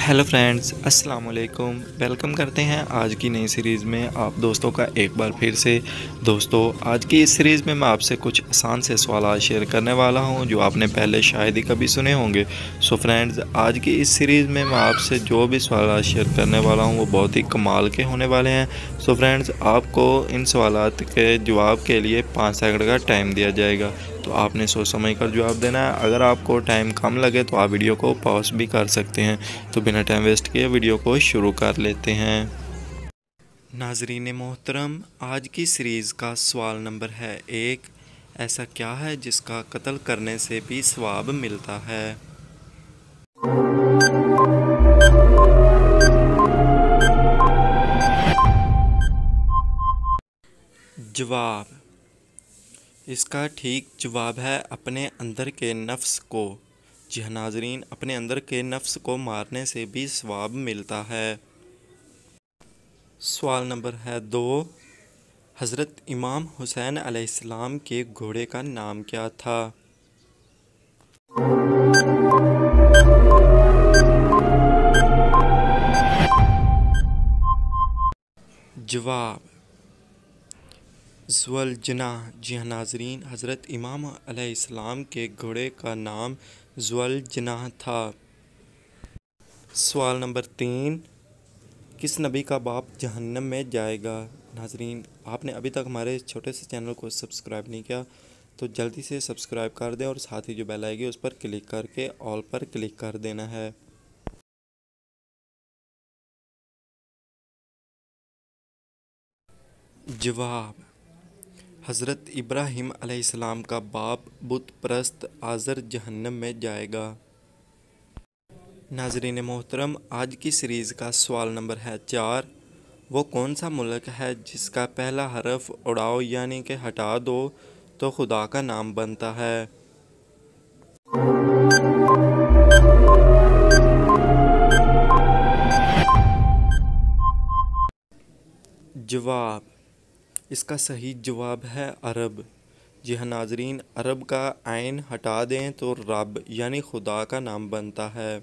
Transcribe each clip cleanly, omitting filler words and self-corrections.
Hello friends, अस्सलाम वालेकुम। Welcome करते हैं आज की नई सीरीज़ में आप दोस्तों का एक बार फिर से। दोस्तों, आज की इस सीरीज़ में मैं आपसे कुछ आसान से सवाल शेयर करने वाला हूं जो आपने पहले शायद ही कभी सुने होंगे। सो फ्रेंड्स, आज की इस सीरीज़ में मैं आपसे जो भी सवाल शेयर करने वाला हूं वो बहुत ही कमाल के होने वाले हैं। सो फ्रेंड्स, आपको इन सवालात के जवाब के लिए 5 सेकंड का टाइम दिया जाएगा, तो आपने सोच समझ कर जवाब देना है। अगर आपको टाइम कम लगे तो आप वीडियो को पॉज भी कर सकते हैं। तो बिना टाइम वेस्ट किए वीडियो को शुरू कर लेते हैं। नाजरीन मोहतरम, आज की सीरीज़ का सवाल नंबर है 1। ऐसा क्या है जिसका कत्ल करने से भी सवाब मिलता है? जवाब, इसका ठीक जवाब है अपने अंदर के नफ्स को। जी हाँ नाजरीन, अपने अंदर के नफ्स को मारने से भी सवाब मिलता है। सवाल नंबर है 2। हज़रत इमाम हुसैन अलैहिस्सलाम के घोड़े का नाम क्या था? जवाब, ज़ुअल जनाह। जी हाँ नाजरीन, हज़रत इमाम अलैहिस्सलाम के घोड़े का नाम ज़ुअल जनाह था। सवाल नंबर 3। किस नबी का बाप जहन्नम में जाएगा? नाजरीन, आपने अभी तक हमारे छोटे से चैनल को सब्सक्राइब नहीं किया तो जल्दी से सब्सक्राइब कर दें और साथ ही जो बेल आएगी उस पर क्लिक करके ऑल पर क्लिक कर देना है। जवाब, हज़रत इब्राहीम अलैहिस्सलाम का बाप बुत परस्त आज़र जहन्नम में जाएगा। नाजरीन मोहतरम, आज की सीरीज़ का सवाल नंबर है 4। वो कौन सा मुल्क है जिसका पहला हरफ उड़ाओ यानी कि हटा दो तो खुदा का नाम बनता है? जवाब, इसका सही जवाब है अरब। जी हाँ नाजरीन, अरब का आइन हटा दें तो रब यानी खुदा का नाम बनता है।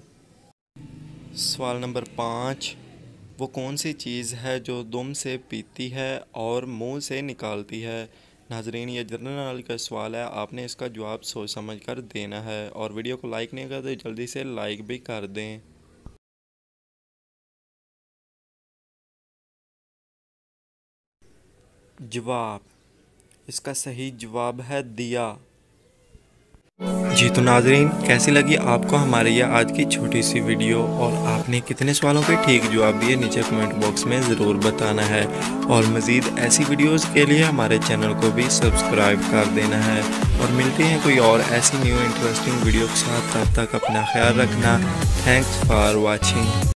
सवाल नंबर 5। वो कौन सी चीज़ है जो दुम से पीती है और मुंह से निकालती है? नाजरीन, ये जनरल नॉलेज का सवाल है, आपने इसका जवाब सोच समझ कर देना है और वीडियो को लाइक नहीं करते जल्दी से लाइक भी कर दें। जवाब, इसका सही जवाब है दिया। जी तो नाजरीन, कैसी लगी आपको हमारी यह आज की छोटी सी वीडियो और आपने कितने सवालों के ठीक जवाब दिए नीचे कमेंट बॉक्स में ज़रूर बताना है। और मज़ीद ऐसी वीडियोस के लिए हमारे चैनल को भी सब्सक्राइब कर देना है। और मिलते हैं कोई और ऐसी न्यू इंटरेस्टिंग वीडियो के साथ। तब तक अपना ख्याल रखना। Thanks for watching.